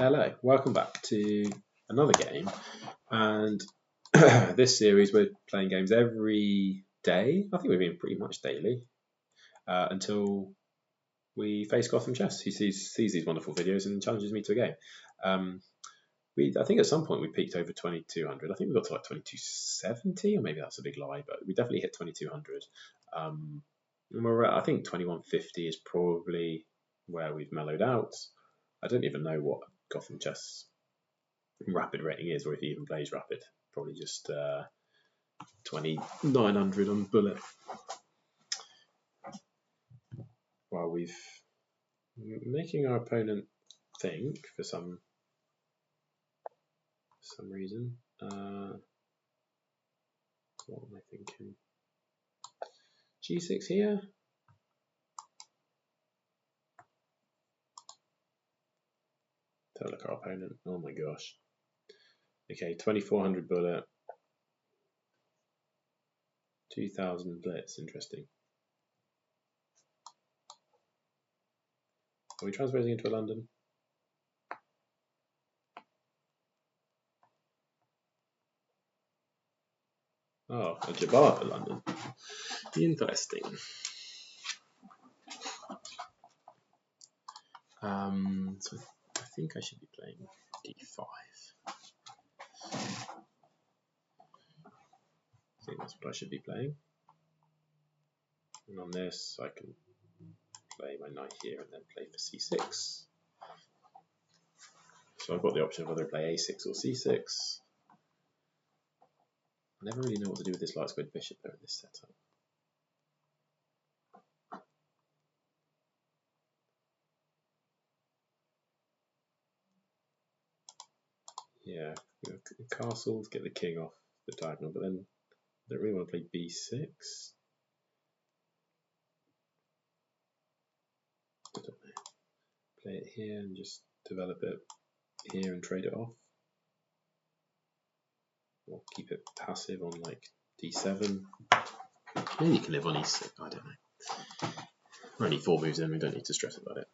Hello, welcome back to another game, and this series we're playing games every day. I think we've been pretty much daily until we face Gotham Chess. He sees these wonderful videos and challenges me to a game. I think at some point we peaked over 2200. I think we got to like 2270, or maybe that's a big lie, but we definitely hit 2200. And we're at, I think 2150 is probably where we've mellowed out. I don't even know what Gotham Chess rapid rating is, or if he even plays rapid. Probably just 2900 on bullet. While we've making our opponent think for some reason. What am I thinking? G6 here. Don't look at our opponent. Oh my gosh. Okay, 2400 bullet. 2000 blitz. Interesting. Are we transposing into a London? Oh, a Jabbar for London. Interesting. So I think I should be playing D5. I think that's what I should be playing. And on this, I can play my knight here and then play for C6. So I've got the option of whether to play A6 or C6. I never really know what to do with this light squared bishop though in this setup. Yeah, castle to get the king off the diagonal, but then I don't really want to play B6. I don't know. Play it here and just develop it here and trade it off. Or keep it passive on like D7. Maybe you can live on E6, I don't know. We're only 4 moves in, we don't need to stress about it.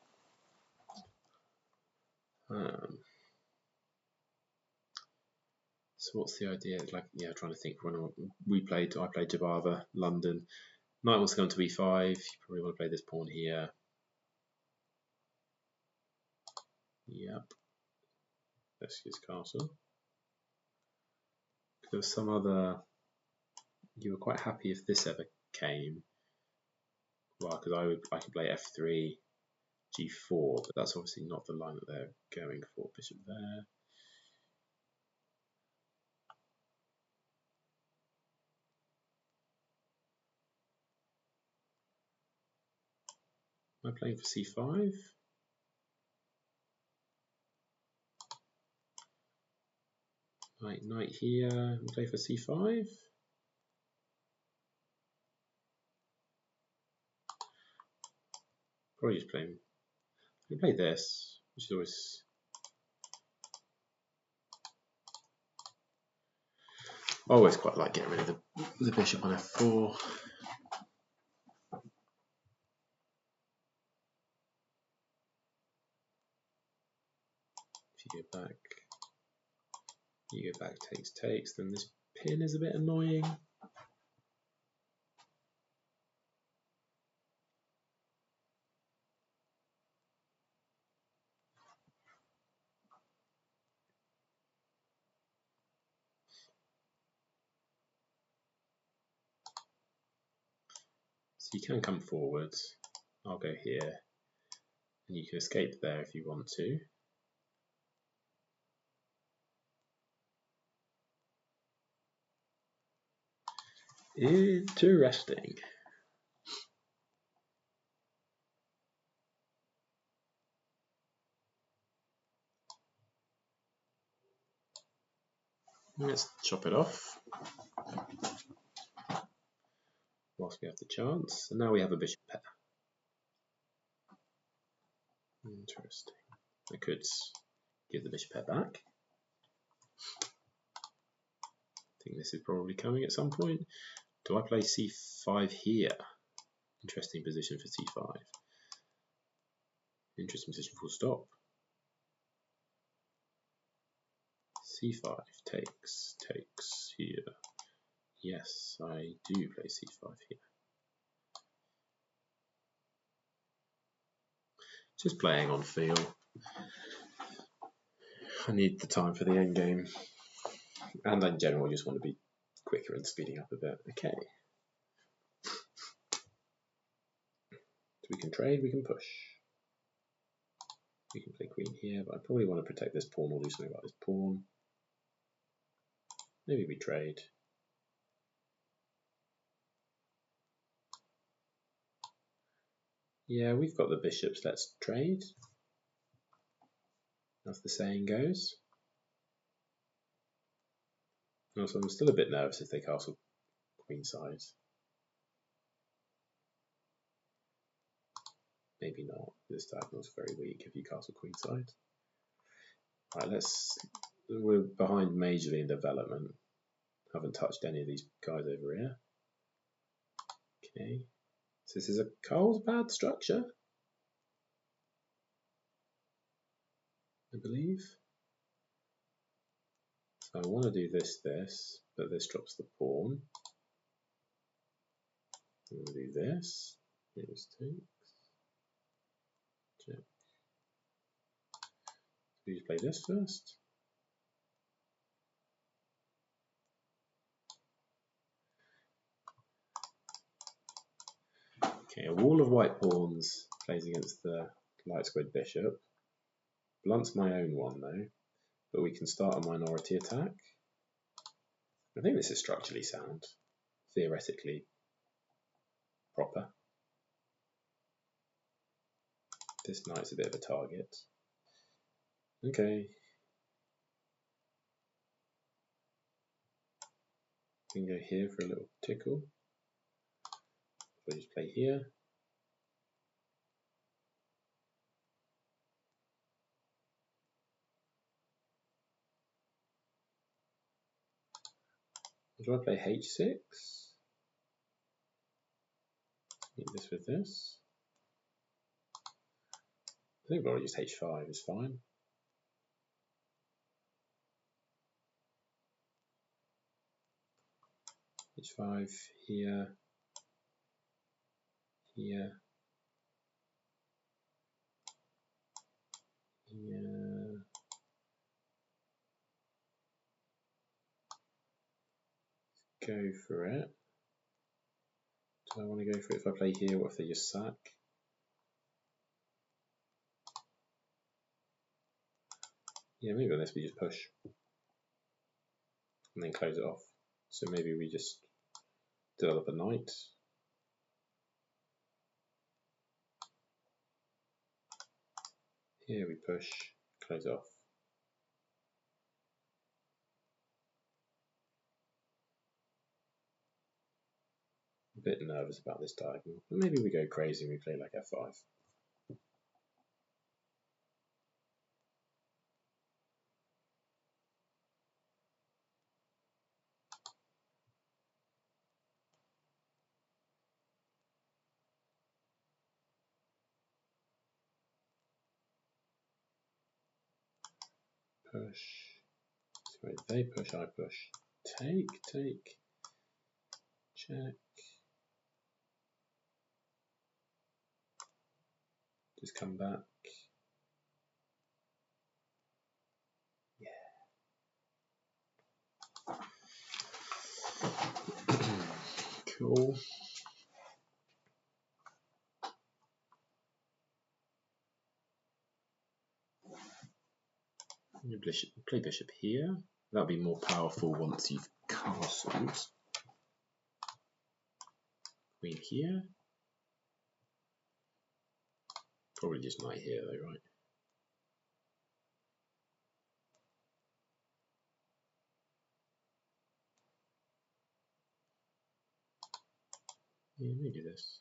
So what's the idea? Like, yeah, trying to think. When I played Jabava, London. Knight wants to go into E5. You probably want to play this pawn here. Yep. Let's use castle. There was some other. You were quite happy if this ever came. Well, because I could play F3, G4, but that's obviously not the line that they're going for. Bishop there. Am I playing for C5? Knight here, and play for C5. Probably just playing. I can play this, which is always. I always quite like getting rid of the bishop on F4. If you go back, takes, then this pin is a bit annoying. So you can come forwards. I'll go here, and you can escape there if you want to. Interesting. Let's chop it off whilst we have the chance. And now we have a bishop pair. Interesting. I could give the bishop pair back. I think this is probably coming at some point. Do I play C5 here? Interesting position for C5. Interesting position full stop. c5 takes here. Yes, I do play c5 here. Just playing on feel. I need the time for the end game, and in general, I just want to be quicker and speeding up a bit. Okay. So we can trade, we can push. We can play queen here, but I probably want to protect this pawn or do something about this pawn. Maybe we trade. Yeah, we've got the bishops, let's trade. As the saying goes. Also, I'm still a bit nervous if they castle queenside. Maybe not. This diagonal's very weak if you castle queenside. Right, we're behind majorly in development. Haven't touched any of these guys over here. Okay. So this is a Carlsbad structure, I believe. So I want to do this, but this drops the pawn. I'm going to do this. Here's takes. Check. So you play this first. Okay, a wall of white pawns plays against the light squared bishop. Blunts my own one though, but we can start a minority attack. I think this is structurally sound, theoretically proper. This knight's a bit of a target. Okay. We can go here for a little tickle. So just play here. Do I play h6? Meet this with this. I think I'll use h5 is fine. h5 here, here, here. Go for it. Do I want to go for it if I play here? What if they just sack? Yeah, maybe on this we just push and then close it off. So maybe we just develop a knight. Here we push, close it off. A bit nervous about this diagonal, but maybe we go crazy and we play like f5. Push. So they push, I push. Take, check. Just come back. Yeah. Cool. Play bishop here. That'll be more powerful once you've castled. Queen here. Probably just knight here though, right? Yeah, maybe this.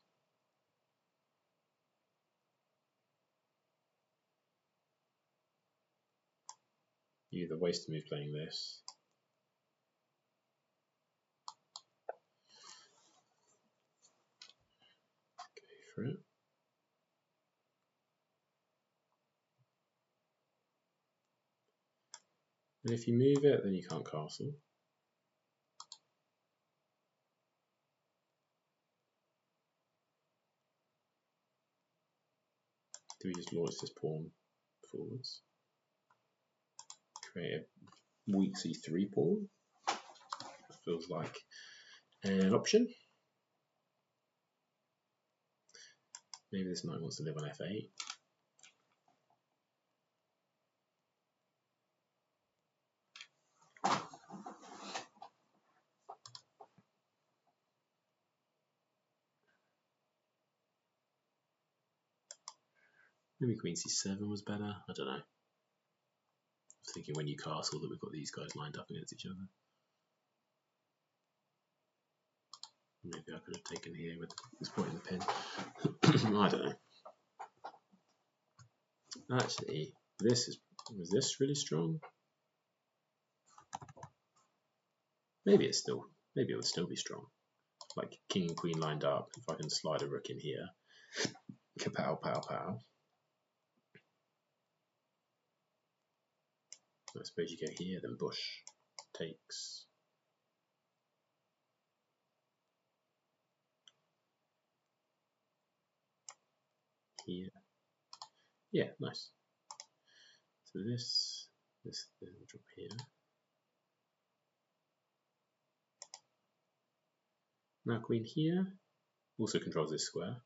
You either waste a move playing this. Go for it. And if you move it, then you can't castle. Do we just launch this pawn forwards? Create a weak c3 pawn. That feels like an option. Maybe this knight wants to live on f8. Maybe queen c7 was better. I don't know. I was thinking when you castle that we've got these guys lined up against each other. Maybe I could have taken here with this point in the pin. I don't know. Actually, was this really strong? Maybe it would still be strong. Like king and queen lined up. If I can slide a rook in here, kapow, pow, pow. I suppose you go here, then bush takes. Here. Yeah, nice. So this then drop here. Now queen here also controls this square.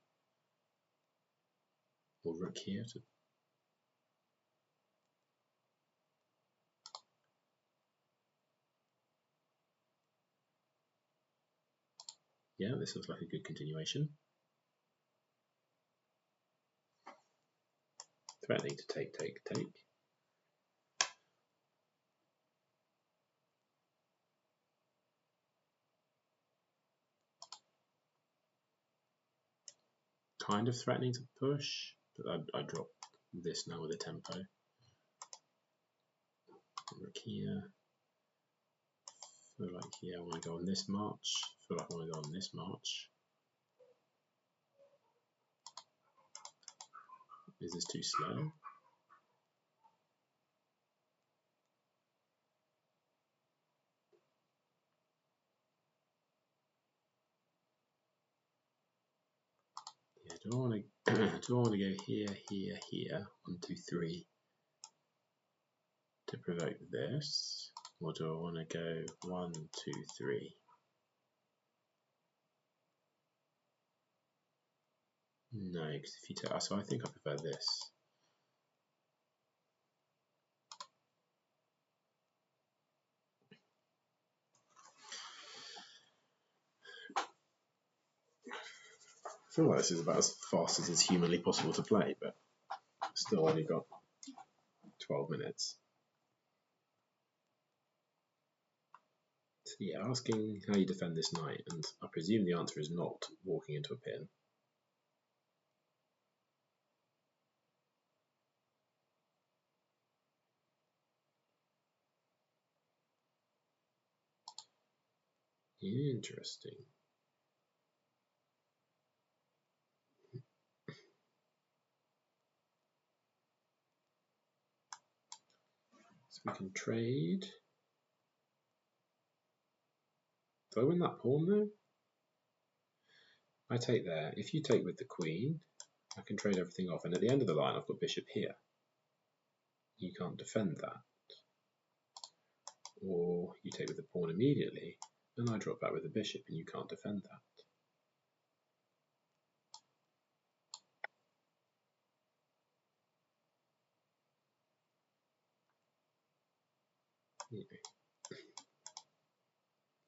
Or rook here to yeah, this looks like a good continuation. Threatening to take. Kind of threatening to push, but I drop this now with a tempo. Rook here. Feel like here I want to go on this march. Feel like I want to go on this march. Is this too slow? Yeah, do I want to go here, 1, 2, 3 to provoke this, or do I want to go 1, 2, 3? No, because if you take, so I think I prefer this. I feel like this is about as fast as it's humanly possible to play, but still only got 12 minutes. So yeah, asking how you defend this knight, and I presume the answer is not walking into a pin. Interesting. So we can trade. Do I win that pawn though? I take there. If you take with the queen, I can trade everything off. And at the end of the line, I've got bishop here. You can't defend that. Or you take with the pawn immediately, and I drop back with the bishop, and you can't defend that.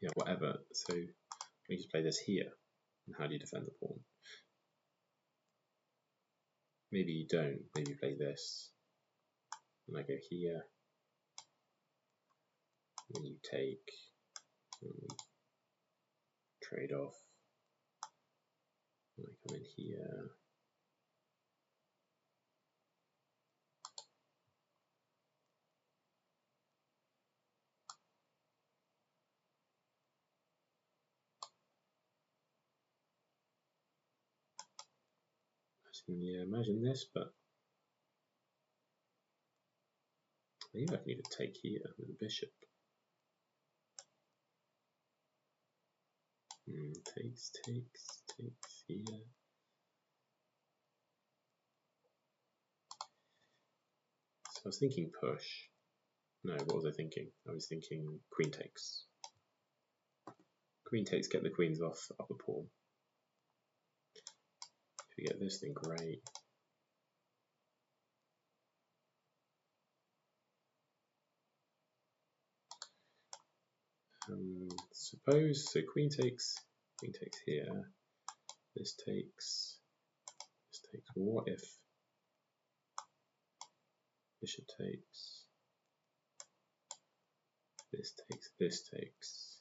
Yeah, whatever. So we just play this here. And how do you defend the pawn? Maybe you don't. Maybe you play this. And I go here. And you take. Trade off. And I come in here. Yeah, imagine this, but Maybe I can even take here with the bishop. Takes here. So I was thinking push. No, what was I thinking? I was thinking queen takes. Queen takes, get the queens off upper pawn. If we get this, then great. Suppose, so queen takes here. This takes. What if bishop takes? This takes.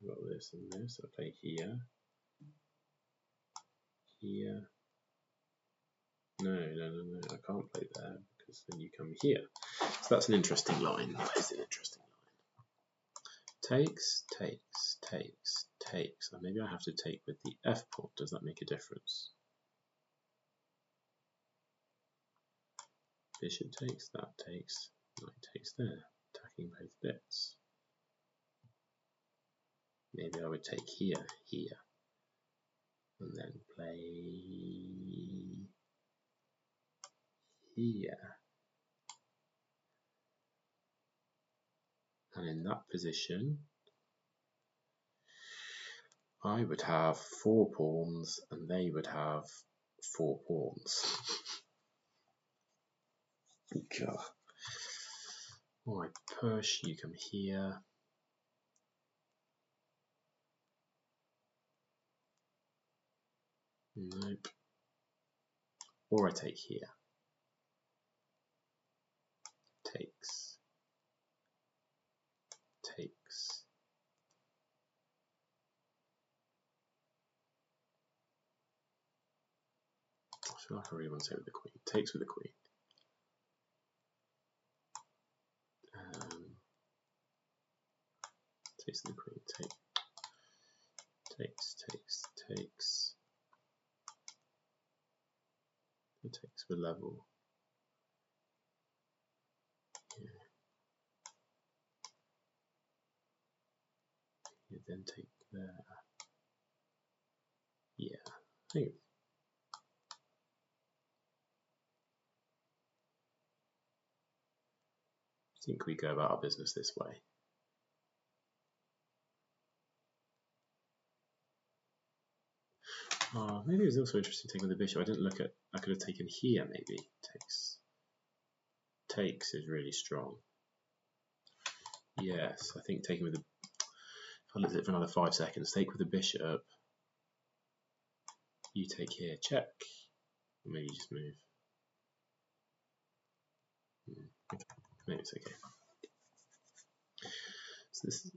I've got this and this. I play here. Here. No, I can't play there because then you come here. So that's an interesting line. That is an interesting line. Takes. And maybe I have to take with the f pawn. Does that make a difference? Bishop takes, that takes, knight takes there, attacking both bits. Maybe I would take here, and then play here. And in that position, I would have 4 pawns and they would have 4 pawns. God. Oh, I push, you come here. Nope. Or I take here. Takes. I feel like I really want to say with the queen. Takes with the queen. Takes with the queen. Takes. It takes with level. Yeah. You then take there. Yeah. I think we go about our business this way. Maybe it was also interesting taking with the bishop. I didn't look at. I could have taken here maybe. Takes is really strong. Yes, I think taking with the. If I looked at it for another 5 seconds, take with the bishop. You take here, check. Or maybe you just move. Okay. Maybe it's okay. So this is.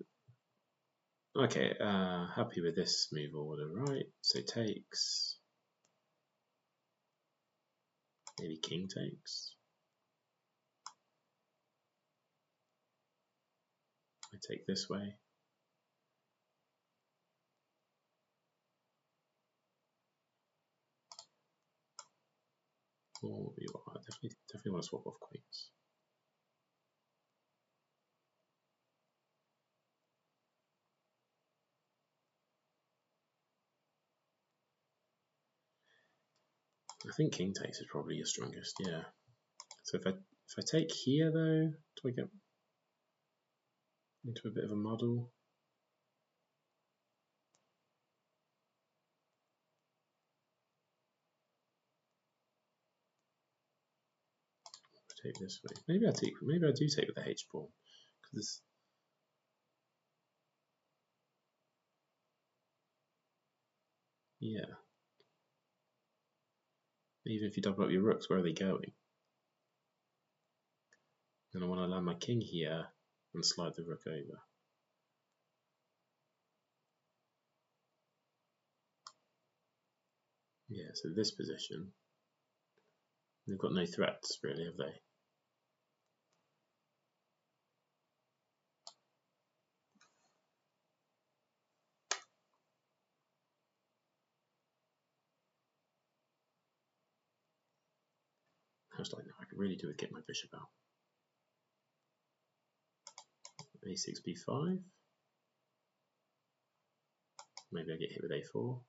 Okay, happy with this move order, right? So takes. Maybe king takes. I take this way. Or you are definitely want to swap off queens. I think king takes is probably your strongest, yeah. So if I take here though, do I get into a bit of a muddle? Take this way. Maybe I do take with the H pawn because yeah. Even if you double up your rooks, where are they going? And I want to land my king here and slide the rook over. Yeah, so this position, they've got no threats really, have they? I was like, no, I could really do with getting my bishop out. a6, b5. Maybe I get hit with a4.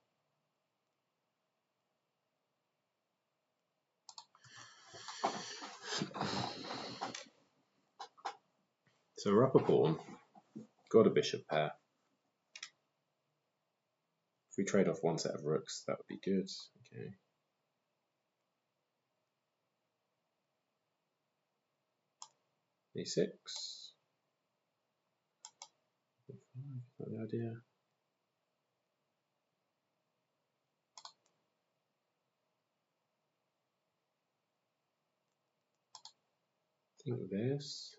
So we're up a pawn, got a bishop pair. If we trade off one set of rooks, that would be good. Okay. a6. Is that the idea? I think this.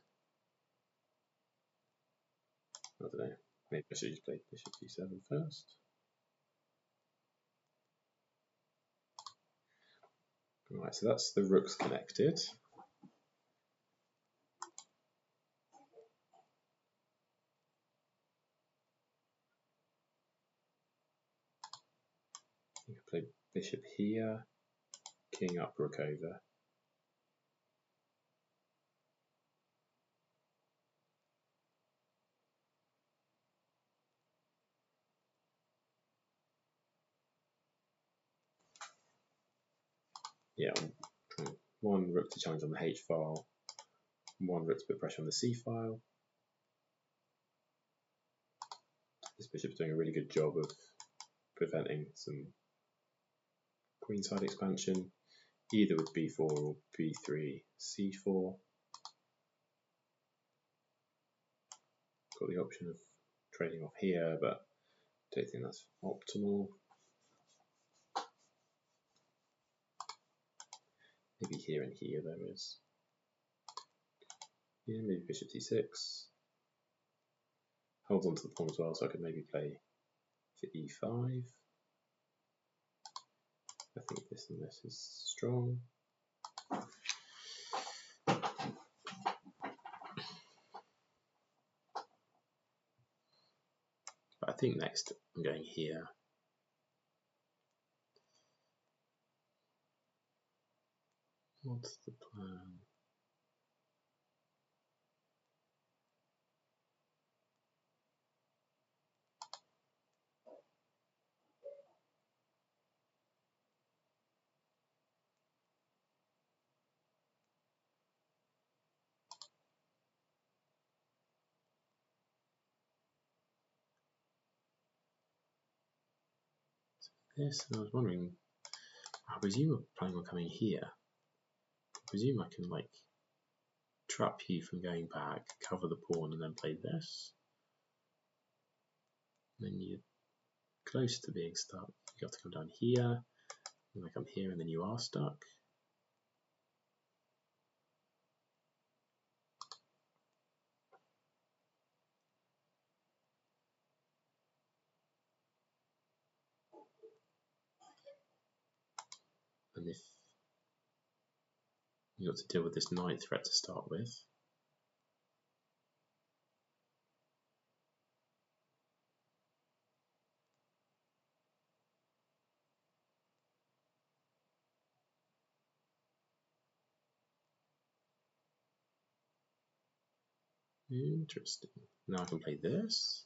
I don't know. Maybe I should just play bishop d7 first. Alright, so that's the rooks connected. You can play bishop here, king up, rook over. Yeah, one rook to challenge on the H file, one rook to put pressure on the C file. This bishop's doing a really good job of preventing some queenside expansion, either with b4 or b3, c4. Got the option of trading off here, but I don't think that's optimal. Maybe here and here there is. Yeah, maybe bishop c6. Holds onto the pawn as well, so I could maybe play for e5. I think this and this is strong. But I think next I'm going here. What's the plan? This, and I was wondering, I presume we're planning on coming here. I presume I can like trap you from going back, cover the pawn, and then play this. And then you're close to being stuck. You have to come down here, and I come here, and then you are stuck. And if you got to deal with this knight threat to start with. Interesting. Now I can play this.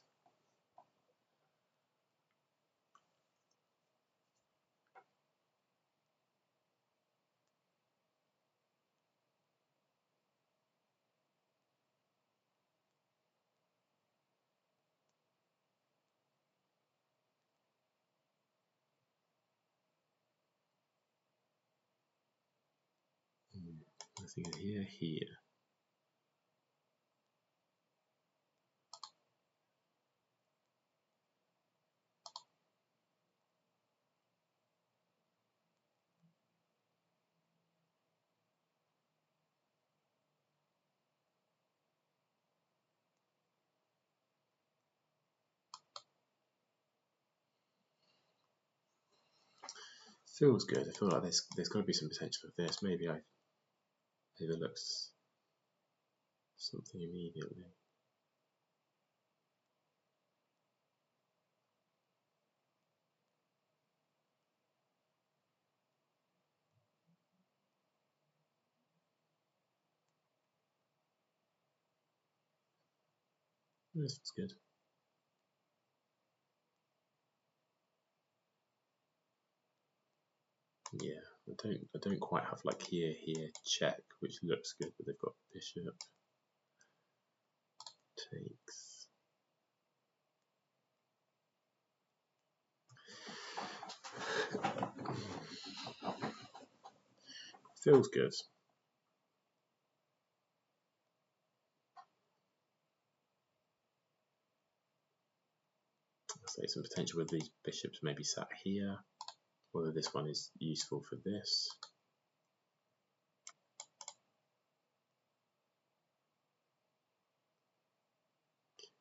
Nothing here, here. Feels good. I feel like there's got to be some potential of this. Maybe I overlooked something immediately. This looks good. Yeah, I don't quite have like here check, which looks good, but they've got bishop takes. Feels good. So some potential with these bishops maybe sat here, whether this one is useful for this.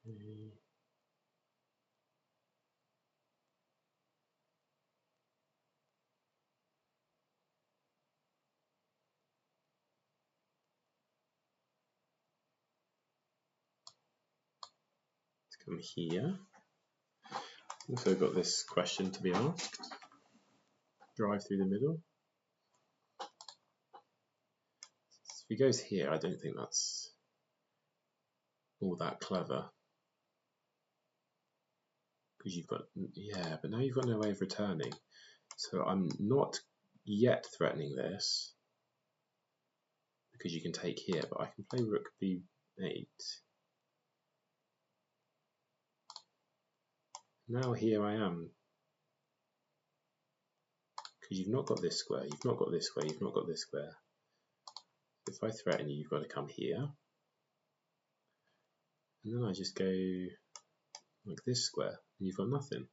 Okay. Let's come here. Also got this question to be asked. Drive through the middle. If he goes here, I don't think that's all that clever. Because you've got, yeah, but now you've got no way of returning. So I'm not yet threatening this. Because you can take here, but I can play rook b8. Now here I am. Because you've not got this square, you've not got this square, you've not got this square. If I threaten you, you've got to come here. And then I just go like this square, and you've got nothing.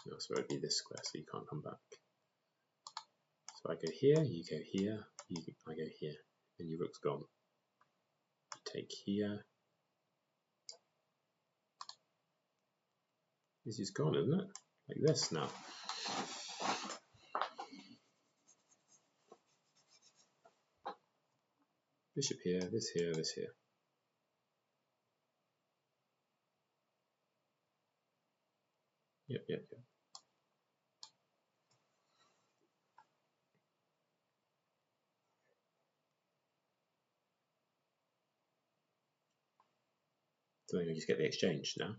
No, so it'd be this square, so you can't come back. So I go here, you go here, I go here, and your rook's gone. You take here. This is gone, isn't it? Like this now. Bishop here, this here, this here. Yep. So then you just get the exchange now.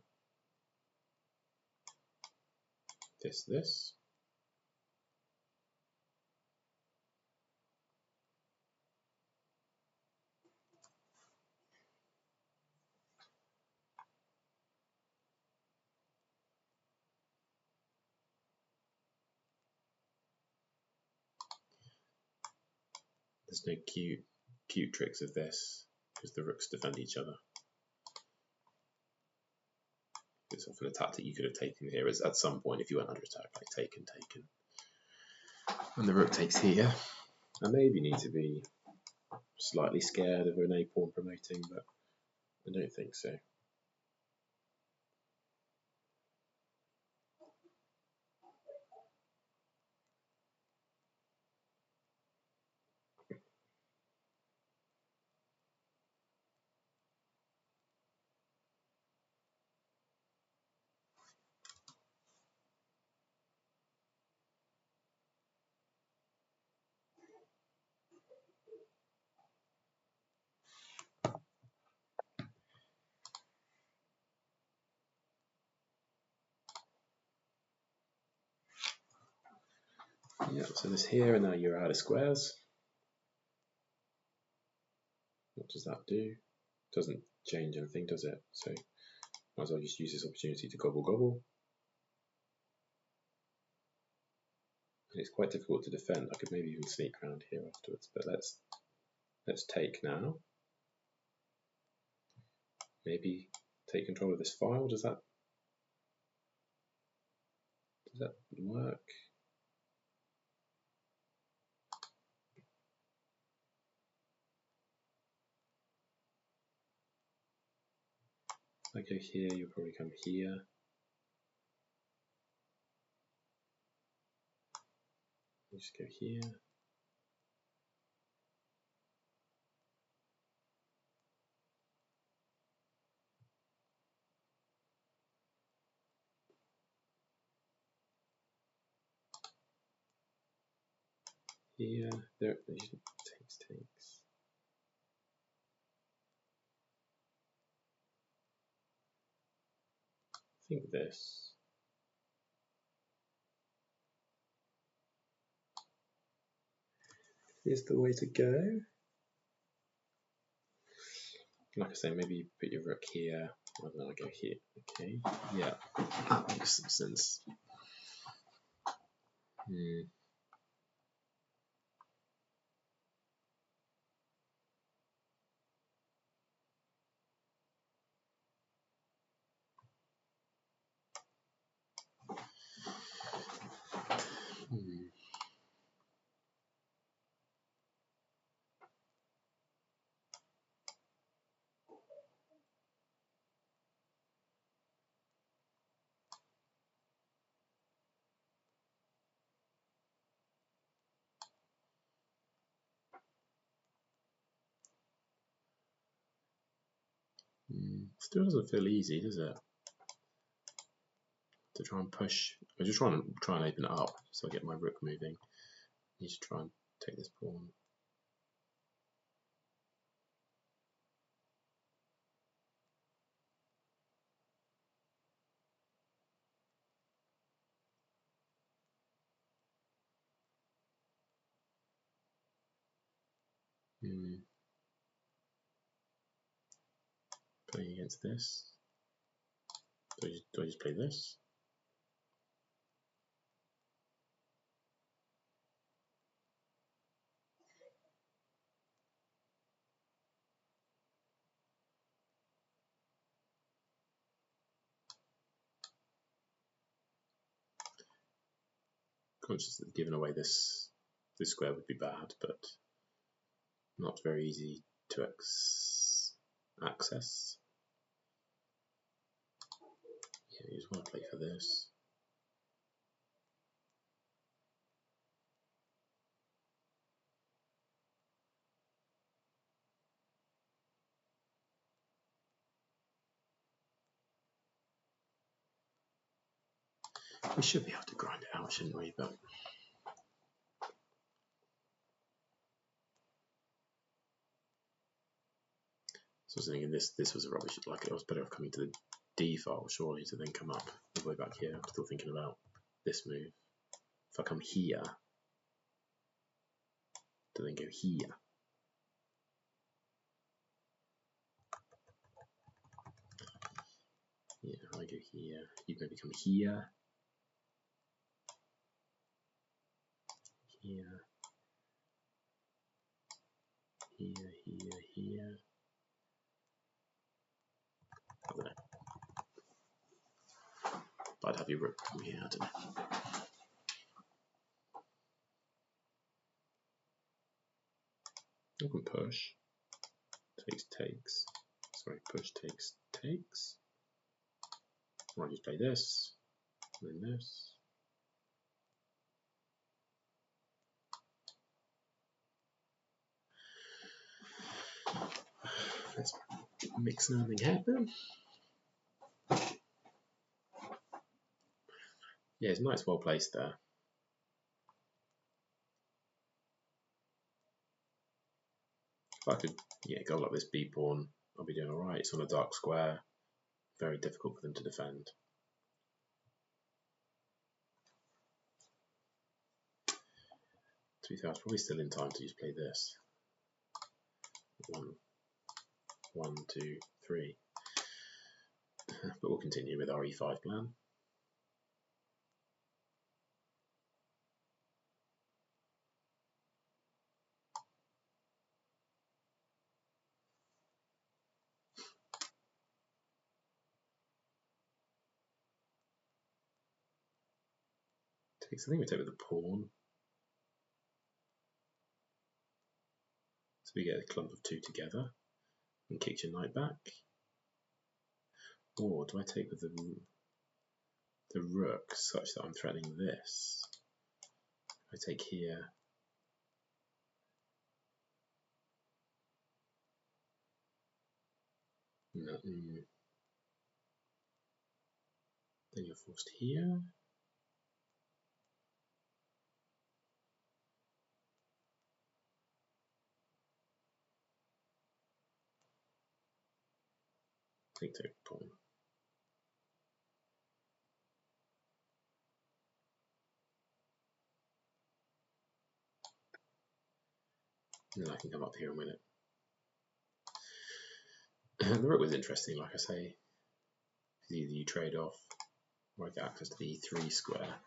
This. There's no cute tricks of this, because the rooks defend each other. It's often a tactic you could have taken here is at some point if you went under attack, like taken. And the rook takes here. I maybe need to be slightly scared of an a-pawn promoting, but I don't think so. Yeah, so this here, and now you're out of squares. What does that do? Doesn't change anything, does it? So might as well just use this opportunity to gobble. And it's quite difficult to defend. I could maybe even sneak around here afterwards, but let's take now. Maybe take control of this file. Does that work? If I go here, you'll probably come here. I'll just go here. Here, there, takes. think this is the way to go. Like I say, maybe you put your rook here, and then I go here. Okay, yeah, that makes some sense. Still doesn't feel easy, does it? To try and push. I just try and open it up so I get my rook moving. I need to try and take this pawn. Playing against this. Do I just play this? Conscious that giving away this square would be bad, but not very easy to access. Yeah, you just want to play for this. We should be able to grind it out, shouldn't we? But so I was thinking this was a rubbish. Like, it was better off coming to the D file, surely, to then come up all the way back here. I'm still thinking about this move. If I come here, to then go here. Yeah, I go here. You maybe come here. Here. Here. I don't know. But I'd have your rook come here, I don't know. I can push. Takes. Sorry, push, takes. Or I just play this, and then this. Let's mix nothing happen. Yeah, it's nice, well placed there. If I could, go like this B pawn, I'll be doing alright. It's on a dark square, very difficult for them to defend. To be fair, I was probably still in time to just play this. 1, 2, 3. But we'll continue with our E5 plan. I think we take with the pawn. So we get a clump of 2 together and kick your knight back. Or do I take with the rook such that I'm threatening this? I take here. No, then you're forced here. Take pawn. And then I can come up here and win it. The rook was interesting, like I say. Either you trade off or I get access to the E3 square.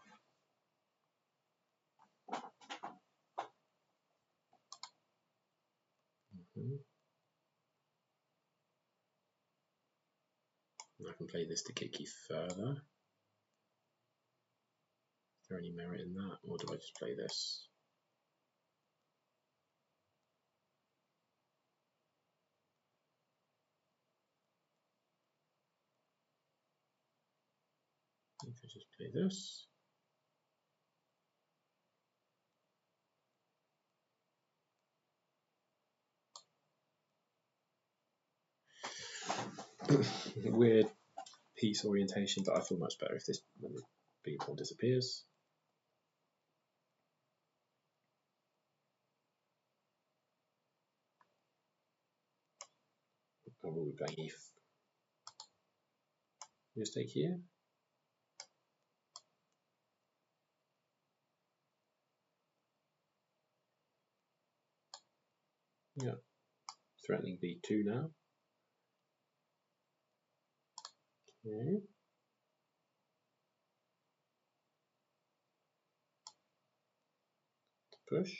I can play this to kick you further. Is there any merit in that, or do I just play this? I could just play this. Weird piece orientation, but I feel much better if this when the big pawn disappears. I will be playing E. Mistake here. Yeah, threatening B2 now. Okay. Push.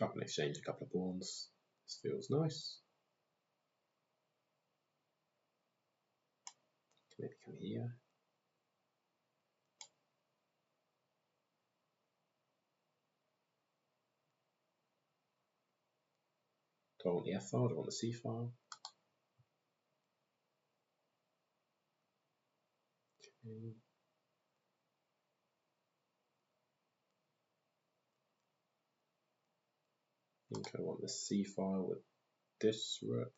Up and exchange a couple of pawns. This feels nice. Maybe come here. Do I want the F file? Do I want the C file? Okay. I think I want the C file with this rook.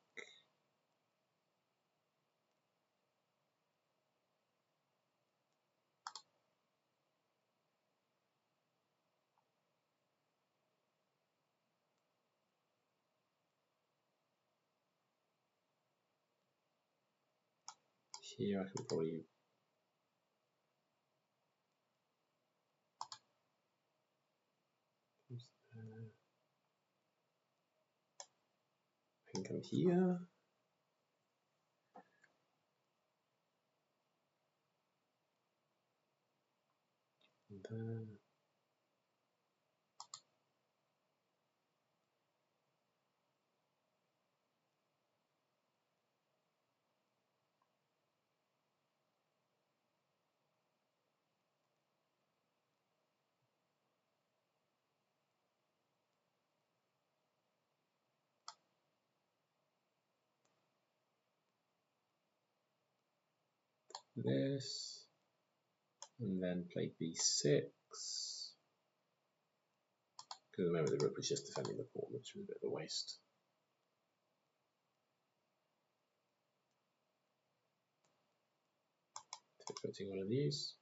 Here I can probably I can come here. And then this, and then play B6. Because at the moment the rook was just defending the pawn, which was a bit of a waste. Putting one of these.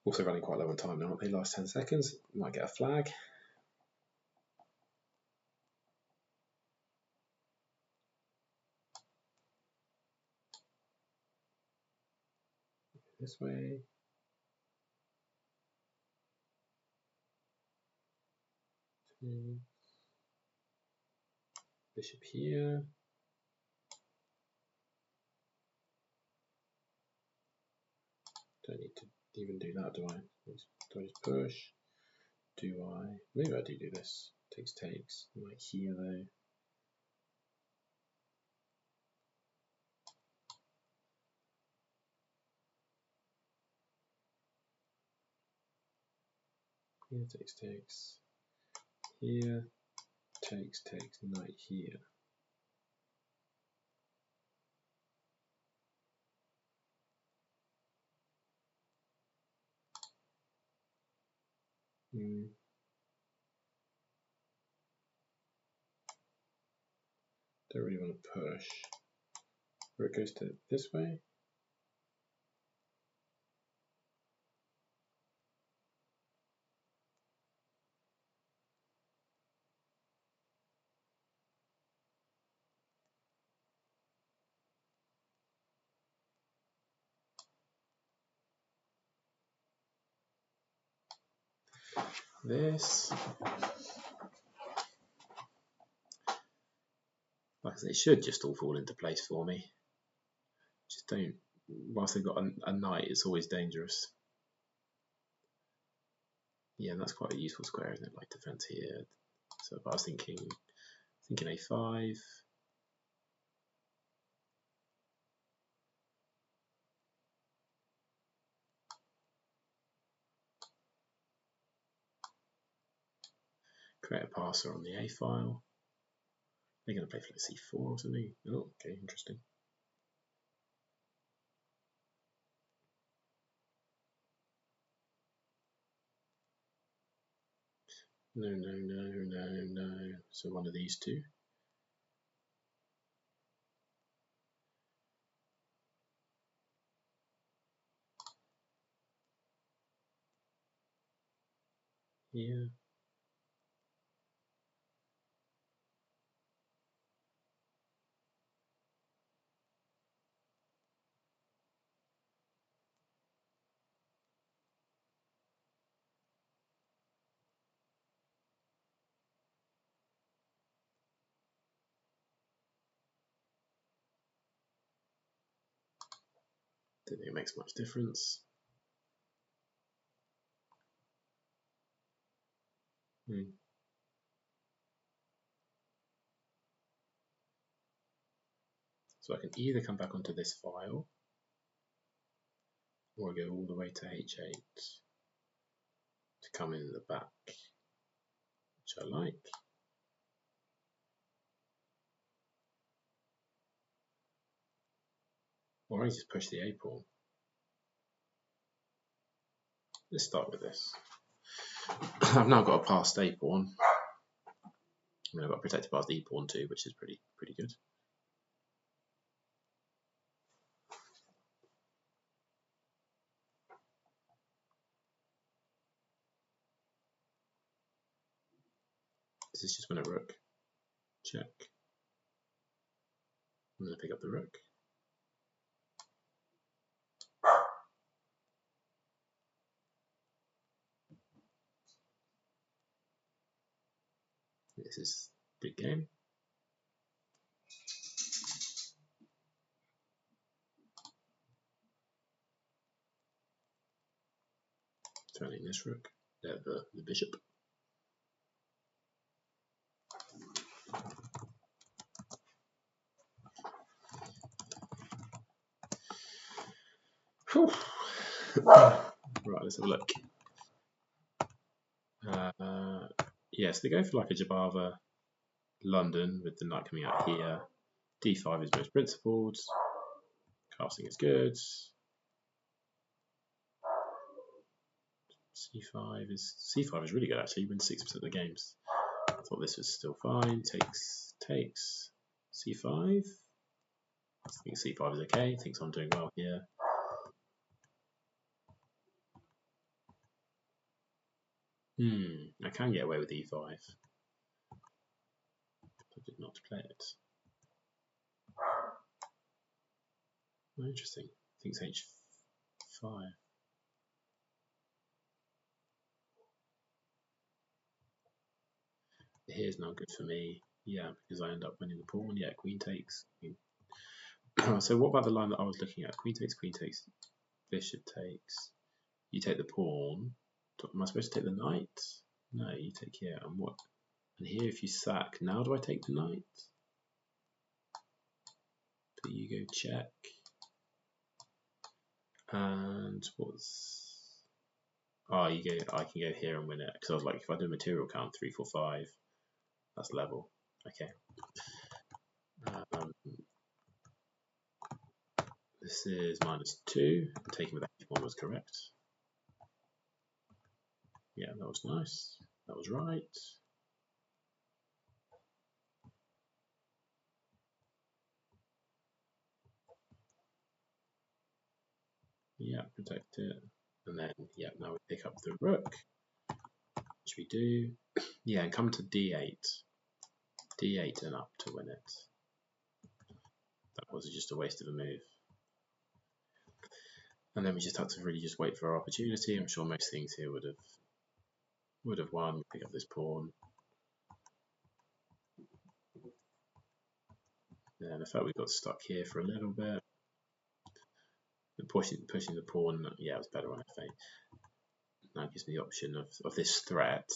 Also running quite low on time now, aren't they? Last 10 seconds. Might get a flag. This way. Bishop here. Don't need to even do that, do I? Do I just push? Do I? Maybe I do this. Takes. Like here though. Here takes. Here takes. Knight here. Don't really want to push. Where it goes to this way. this. Like I say, it should just all fall into place for me. Just don't, whilst they've got a knight, it's always dangerous. Yeah, and that's quite a useful square, isn't it? Like defense here. So I was thinking a5. Create a passer on the A file. They're going to play for C4 or something. Oh, okay, interesting. No, no, no, no, no. So one of these two. Yeah. Don't think it makes much difference. So I can either come back onto this file or go all the way to H8 to come in the back, which I like. Or I just push the A pawn. Let's start with this. I've now got a passed A pawn. I mean, I've got protected past E pawn too, which is pretty good. This is just win a rook. Check. I'm going to pick up the rook. This is big game. Turning this rook, the bishop. Right, let's have a look. Yeah, so they go for like a Jabava London with the knight coming out here. D5 is most principled. Casting is good. C5 is really good actually. Wins 6% of the games. I thought this was still fine. Takes C5. I think C5 is okay. Thinks I'm doing well here. I can get away with E5. I did not play it. Oh, interesting. Thinks H5. Here's not good for me. Yeah, because I end up winning the pawn. Yeah, queen takes. So what about the line that I was looking at? Queen takes, bishop takes. You take the pawn. Am I supposed to take the knight? No, you take here. And what? And here, if you sack, now do I take the knight? But you go check. And what's? Oh, you go. I can go here and win it because I was like, if I do a material count 3, 4, 5, that's level. Okay. This is -2. Taking with H1 was correct. Yeah, that was nice. That was right. Yeah, protect it. And then, yeah, now we pick up the rook, which we do. Yeah, and come to D8. D8 and up to win it. That was just a waste of a move. And then we just had to really just wait for our opportunity. I'm sure most things here would have Would have won. Pick up this pawn. And I felt we got stuck here for a little bit. And pushing the pawn, yeah, it was better on f8. Now it gives me the option of this threat.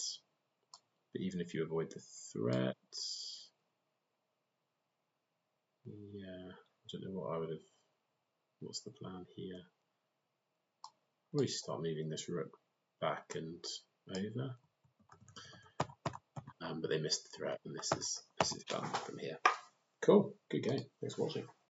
But even if you avoid the threat, yeah, I don't know what I would have. What's the plan here? We start moving this rook back and over, but they missed the threat, and this is done from here. Cool, good game. Thanks for watching.